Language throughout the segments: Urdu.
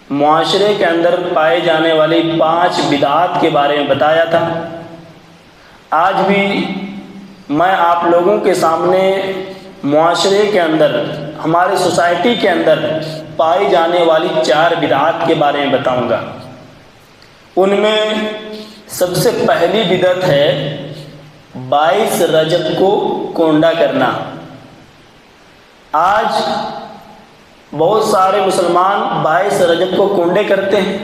معاشرے کے اندر پائے جانے والی 5 بدعات کے بارے میں بتایا تھا۔ آج بھی میں آپ لوگوں کے سامنے معاشرے کے اندر، ہمارے سوسائٹی کے اندر پائی جانے والی 4 بدعات کے بارے میں بتاؤں گا۔ ان میں سب سے پہلی بدعت ہے 22 رجب کو کونڈا کرنا۔ آج بہت سارے مسلمان 22 رجب کو کونڈے کرتے ہیں،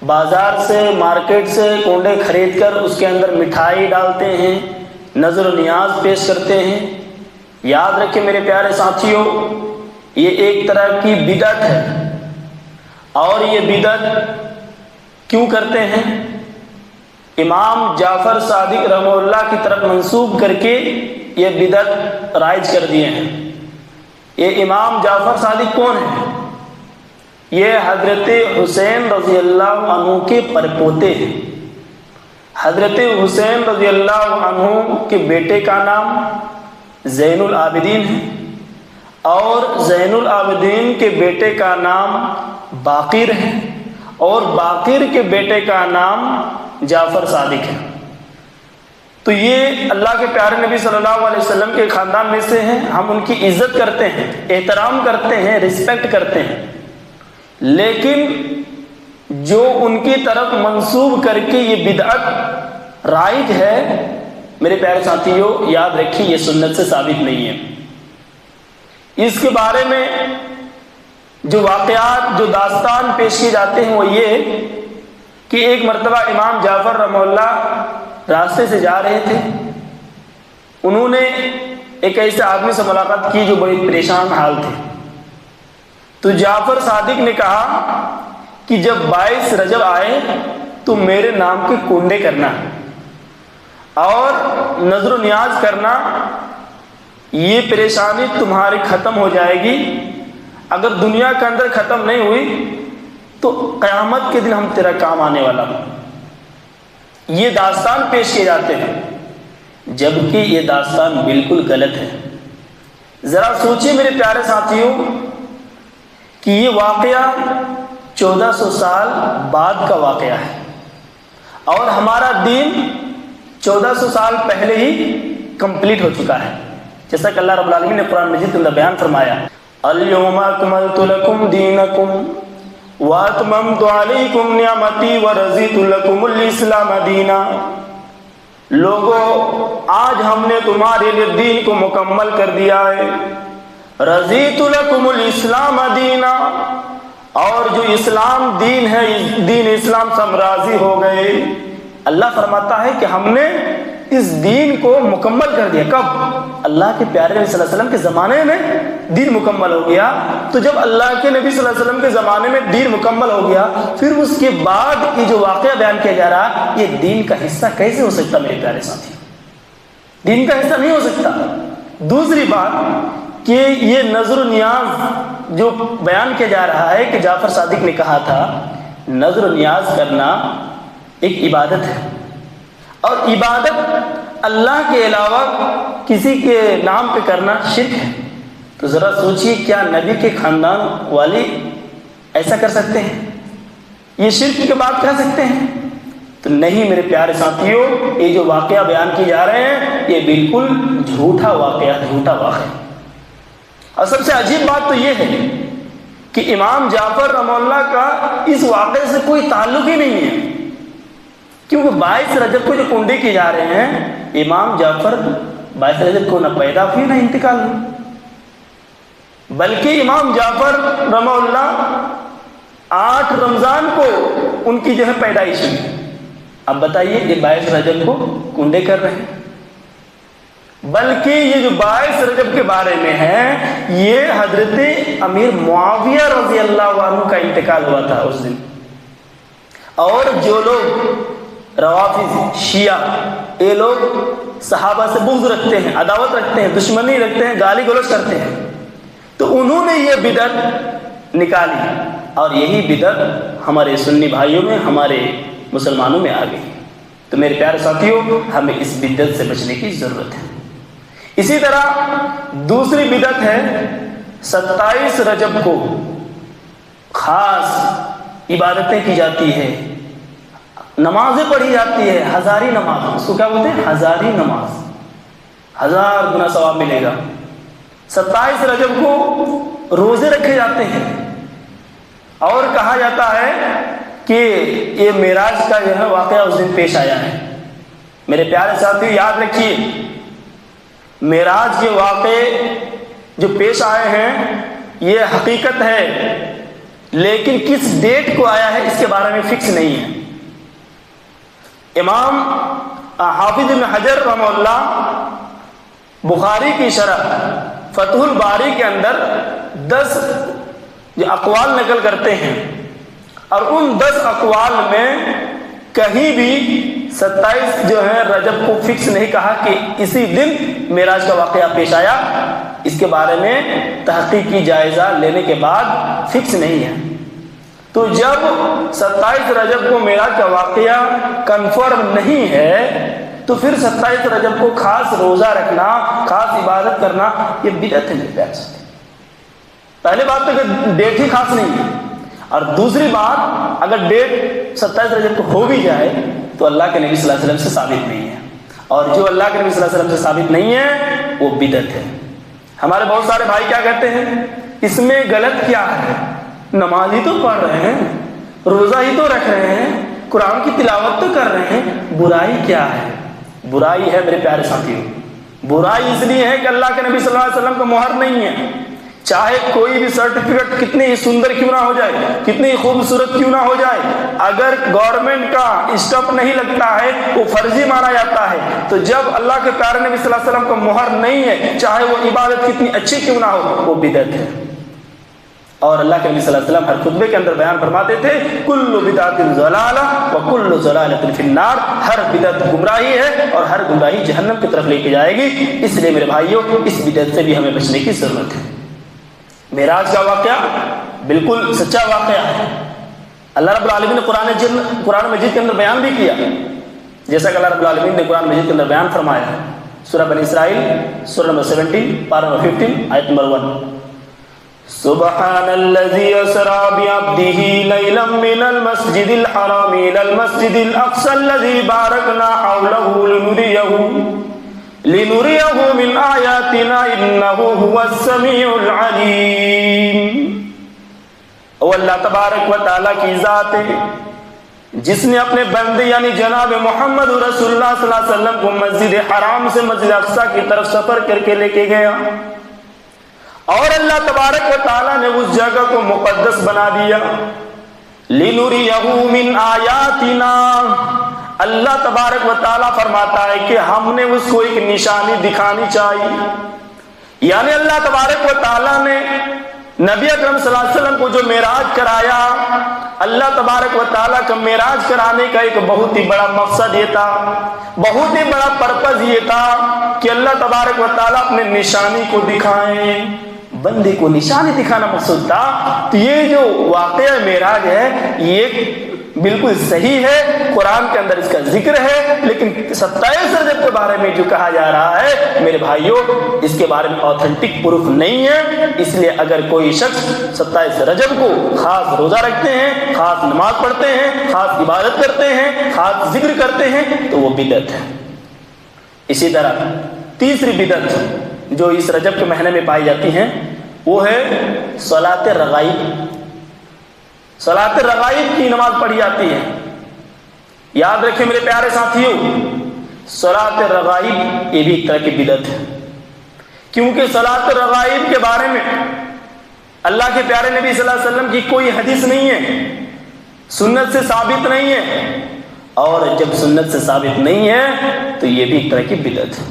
بازار سے، مارکیٹ سے کونڈے خرید کر اس کے اندر مٹھائی ڈالتے ہیں، نذر و نیاز پیش کرتے ہیں۔ یاد رکھیں میرے پیارے ساتھیوں، یہ ایک طرح کی بدعت ہے، اور یہ بدعت کیوں کرتے ہیں؟ امام جعفر صادق رحمہ اللہ کی طرف منسوب کر کے یہ بدعت رائج کر دیے ہیں۔ یہ امام جعفر صادق کون ہیں؟ یہ حضرت حسین رضی اللہ عنہ کے پرپوتے ہیں۔ حضرت حسین رضی اللہ عنہ کے بیٹے کا نام زین العابدین ہے، اور زین العابدین کے بیٹے کا نام باقر ہے، اور باقر کے بیٹے کا نام جعفر صادق ہے۔ تو یہ اللہ کے پیارے نبی صلی اللہ علیہ وسلم کے خاندان میں سے ہیں، ہم ان کی عزت کرتے ہیں، احترام کرتے ہیں، رسپیکٹ کرتے ہیں، لیکن جو ان کی طرف منسوب کر کے یہ بدعت رائج ہے، میرے پیارے ساتھیوں یاد رکھیے یہ سنت سے ثابت نہیں ہے۔ اس کے بارے میں جو واقعات، جو داستان پیش کیے جاتے ہیں وہ یہ کہ ایک مرتبہ امام جعفر رحمہ اللہ راستے سے جا رہے تھے، انہوں نے ایک ایسے آدمی سے ملاقات کی جو بڑی پریشان حال تھے۔ تو جعفر صادق نے کہا کہ جب 22 رجب آئے تو میرے نام کے کنڈے کرنا اور نذر و نیاز کرنا، یہ پریشانی تمہاری ختم ہو جائے گی۔ اگر دنیا کے اندر ختم نہیں ہوئی تو قیامت کے دن ہم تیرا کام آنے والا ہوں۔ یہ داستان پیش کیے جاتے ہیں، جبکہ یہ داستان بالکل غلط ہے۔ ذرا سوچیے میرے پیارے ساتھیوں کہ یہ واقعہ 1400 سال بعد کا واقعہ ہے، اور ہمارا دین 1400 سال پہلے ہی کمپلیٹ ہو چکا ہے، جیسا کہ اللہ رب العالمین نے قرآن مجید کے اندر بیان فرمایا، اليوم اکملت لکم دینکم واتممت علیکم نعمتی ورضیت لکم الاسلام دینا۔ لوگوں، آج ہم نے تمہارے لیے دین کو مکمل کر دیا ہے، رضیت لکم الاسلام دینا، اور جو اسلام دین ہے، دین اسلام سے ہم راضی ہو گئے۔ اللہ فرماتا ہے کہ ہم نے اس دین کو مکمل کر دیا۔ کب؟ اللہ کے پیارے نبی صلی اللہ علیہ وسلم کے زمانے میں دین مکمل ہو گیا۔ تو جب اللہ کے نبی صلی اللہ علیہ وسلم کے زمانے میں دین مکمل ہو گیا، پھر اس کے بعد یہ جو واقعہ بیان کیا جا رہا، یہ دین کا حصہ کیسے ہو سکتا؟ میرے پیارے ساتھی، دین کا حصہ نہیں ہو سکتا۔ دوسری بات کہ یہ نذر و نیاز جو بیان کیا جا رہا ہے کہ جعفر صادق نے کہا تھا، نذر و نیاز کرنا ایک عبادت ہے، اور عبادت اللہ کے علاوہ کسی کے نام پہ کرنا شرک ہے۔ تو ذرا سوچئے، کیا نبی کے خاندان والے ایسا کر سکتے ہیں؟ یہ شرک کی بات کہہ سکتے ہیں؟ تو نہیں میرے پیارے ساتھیوں، یہ جو واقعہ بیان کیے جا رہے ہیں یہ بالکل جھوٹا واقعہ، جھوٹا واقعہ۔ اور سب سے عجیب بات تو یہ ہے کہ امام جعفر رحمہ اللہ کا اس واقعے سے کوئی تعلق ہی نہیں ہے، کیونکہ 22 رجب کو جو کنڈے کیے جا رہے ہیں، امام جعفر 22 رجب کو نہ پیدا ہوئی نہ انتقال ہوئی، بلکہ امام جعفر رحمہ اللہ 8 رمضان کو ان کی جو ہے پیدائش ہوئی۔ اب بتائیے یہ 22 رجب کو کنڈے کر رہے ہیں، بلکہ یہ جو 22 رجب کے بارے میں ہے، یہ حضرت امیر معاویہ رضی اللہ عنہ کا انتقال ہوا تھا اس دن۔ اور جو لوگ روافض، شیعہ، یہ لوگ صحابہ سے بغض رکھتے ہیں، عداوت رکھتے ہیں، دشمنی رکھتے ہیں، گالی گلوچ کرتے ہیں، تو انہوں نے یہ بدعت نکالی، اور یہی بدعت ہمارے سنی بھائیوں میں، ہمارے مسلمانوں میں آ گئی۔ تو میرے پیارے ساتھیوں، ہمیں اس بدعت سے بچنے کی ضرورت ہے۔ اسی طرح دوسری بدعت ہے 27 رجب کو خاص عبادتیں کی جاتی ہے، نمازیں پڑھی جاتی ہے، ہزاری نماز، اس کو کیا بولتے ہیں؟ ہزاری نماز، 1000 گنا ثواب ملے گا۔ 27 رجب کو روزے رکھے جاتے ہیں، اور کہا جاتا ہے کہ یہ معراج کا جو ہے واقعہ اس دن پیش آیا ہے۔ میرے پیارے ساتھیو یاد رکھیے، معراج کے واقعے جو پیش آئے ہیں یہ حقیقت ہے، لیکن کس ڈیٹ کو آیا ہے اس کے بارے میں فکس نہیں ہے۔ امام حافظ ابن حجر رحمہ اللہ بخاری کی شرح فتح الباری کے اندر 10 جو اقوال نقل کرتے ہیں، اور ان 10 اقوال میں کہیں بھی 27 جو ہے رجب کو فکس نہیں کہا کہ اسی دن معراج کا واقعہ پیش آیا۔ اس کے بارے میں تحقیقی جائزہ لینے کے بعد فکس نہیں ہے۔ تو جب 27 رجب کو معراج کا واقعہ کنفرم نہیں ہے تو پھر 27 رجب کو خاص روزہ رکھنا، خاص عبادت کرنا یہ بدعت ہے میرے پیارے ساتھی۔ پہلی بات تو کہ ڈیٹ ہی خاص نہیں ہے، اور دوسری بات اگر ڈیٹ 27 رجب کو ہو بھی جائے تو اللہ کے نبی صلی اللہ علیہ وسلم سے ثابت نہیں ہے، اور جو اللہ کے نبی صلی اللہ علیہ وسلم سے ثابت نہیں ہے وہ بدعت ہے۔ ہمارے بہت سارے بھائی کیا کہتے ہیں، اس میں غلط کیا ہے؟ نماز ہی تو پڑھ رہے ہیں، روزہ ہی تو رکھ رہے ہیں، قرآن کی تلاوت تو کر رہے ہیں، برائی کیا ہے؟ برائی ہے میرے پیارے ساتھیوں، برائی اس لیے ہے کہ اللہ کے نبی صلی اللہ علیہ وسلم کا مہر نہیں ہے۔ چاہے کوئی بھی سرٹیفکیٹ کتنی ہی سندر کیوں نہ ہو جائے، کتنی ہی خوبصورت کیوں نہ ہو جائے، اگر گورنمنٹ کا اسٹمپ نہیں لگتا ہے وہ فرضی مانا جاتا ہے۔ تو جب اللہ کے پیارے نبی صلی اللہ علیہ وسلم کا مہر نہیں ہے، چاہے وہ عبادت کتنی اچھی کیوں نہ ہو، وہ بدعت ہے۔ اور اللہ کے نبی صلی اللہ علیہ وسلم ہر خطبے کے اندر بیان فرماتے تھے، کل بدعت ضلالہ وکل ضلالۃ فی النار، ہر بدعت گمراہی ہے اور ہر گمراہی جہنم کی طرف لے کے جائے گی۔ اس لیے میرے بھائیوں اس بدعت سے بھی ہمیں بچنے کی ضرورت ہے۔ معراج کا واقعہ بالکل سچا واقعہ ہے، اللہ رب العالمین نے قرآن مجید کے اندر بیان بھی کیا، جیسا کہ اللہ رب العالمین نے قرآن مجید کے اندر بیان فرمایا ہے۔ سورہ بنی اسرائیل سورہ نمبر 17 پارہ نمبر 15 آیت نمبر 1، سبحان الذي اسرى بعبده ليلا من المسجد الحرام الى المسجد الاقصى الذي باركنا حوله لنريه من آیاتنا انه هو السمیع العلیم۔ وہ اللہ تبارک و تعالیٰ کی ذات ہے جس نے اپنے بندے یعنی جناب محمد رسول اللہ صلی اللہ علیہ وسلم کو مسجد حرام سے مسجد اقصیٰ کی طرف سفر کر کے لے کے گیا، اور اللہ تبارک و تعالیٰ نے اس جگہ کو مقدس بنا دیا۔ لِنُرِيَهُ مِنْ آیَاتِنَا، اللہ تبارک و تعالیٰ فرماتا ہے کہ ہم نے اس کو ایک نشانی دکھانی چاہیے، یعنی اللہ تبارک و تعالیٰ نے نبی اکرم صلی اللہ علیہ وسلم کو جو معراج کرایا، اللہ تبارک و تعالیٰ کا معراج کرانے کا ایک بہت ہی بڑا مقصد یہ تھا، بہت ہی بڑا پرپز یہ تھا کہ اللہ تبارک و تعالیٰ اپنے نشانی کو دکھائیں، بندے کو نشانی دکھانا مقصود تھا۔ تو یہ جو واقعہ معراج ہے یہ بالکل صحیح ہے، قرآن کے اندر اس کا ذکر ہے، لیکن 27 رجب کے بارے میں جو کہا جا رہا ہے میرے بھائیوں اس کے بارے میں اوتھینٹک پروف نہیں ہے۔ اس لیے اگر کوئی شخص 27 رجب کو خاص روزہ رکھتے ہیں، خاص نماز پڑھتے ہیں، خاص عبادت کرتے ہیں، خاص ذکر کرتے ہیں تو وہ بدعت ہے۔ اسی طرح تیسری بدعت جو اس رجب کے مہینے میں پائی جاتی ہیں وہ ہے صلاۃ رغائب۔ صلاۃ رغائب کی نماز پڑھی جاتی ہے۔ یاد رکھیں میرے پیارے ساتھیوں، صلاۃ رغائب یہ بھی ایک طرح کی بدعت ہے، کیونکہ صلاۃ رغائب کے بارے میں اللہ کے پیارے نبی صلی اللہ علیہ وسلم کی کوئی حدیث نہیں ہے، سنت سے ثابت نہیں ہے، اور جب سنت سے ثابت نہیں ہے تو یہ بھی ایک طرح کی بدعت ہے۔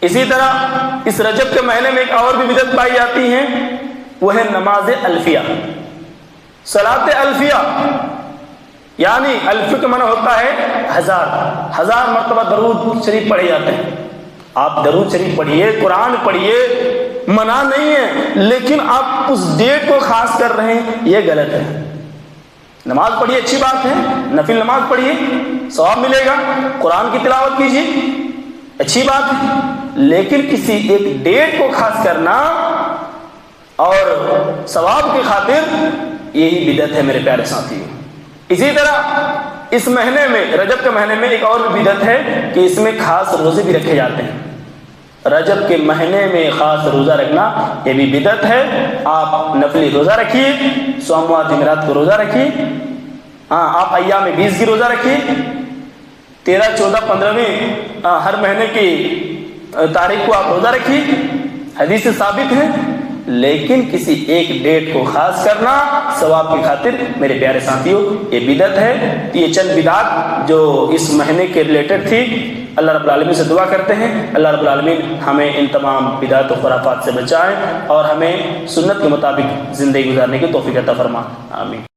اسی طرح اس رجب کے مہینے میں ایک اور بھی بدعت پائی جاتی ہے، وہ ہے نماز الفیہ، صلاۃ الفیہ، یعنی الف کا معنی ہوتا ہے ہزار مرتبہ درود شریف پڑھے جاتے ہیں۔ آپ درود شریف پڑھیے، قرآن پڑھیے، منع نہیں ہے، لیکن آپ اس ڈیٹ کو خاص کر رہے ہیں، یہ غلط ہے۔ نماز پڑھیے، اچھی بات ہے، نفل نماز پڑھیے، ثواب ملے گا، قرآن کی تلاوت کیجیے، اچھی بات ہے، لیکن کسی ایک ڈیٹ کو خاص کرنا اور ثواب کی خاطر یہی بدعت ہے میرے پیارے ساتھیوں۔ اسی طرح اس مہینے میں، رجب کے مہینے میں ایک اور بھی بدعت ہے کہ اس میں خاص روزے بھی رکھے جاتے ہیں۔ رجب کے مہینے میں خاص روزہ رکھنا یہ بھی بدعت ہے۔ آپ نفلی روزہ رکھیے، سوموار جمعرات کو روزہ رکھیے، آپ ایام 20 کی روزہ رکھیے، 13، 14، 15ویں ہر مہینے کی تاریخ کو آپ روزہ رکھیے، حدیث سے ثابت ہے۔ لیکن کسی ایک ڈیٹ کو خاص کرنا ثواب کی خاطر میرے پیارے ساتھیوں یہ بدعت ہے۔ یہ چند بدعات جو اس مہینے کے ریلیٹڈ تھی، اللہ رب العالمین سے دعا کرتے ہیں اللہ رب العالمین ہمیں ان تمام بدعات و خرافات سے بچائیں اور ہمیں سنت کے مطابق زندگی گزارنے کی توفیق عطا فرما، آمین۔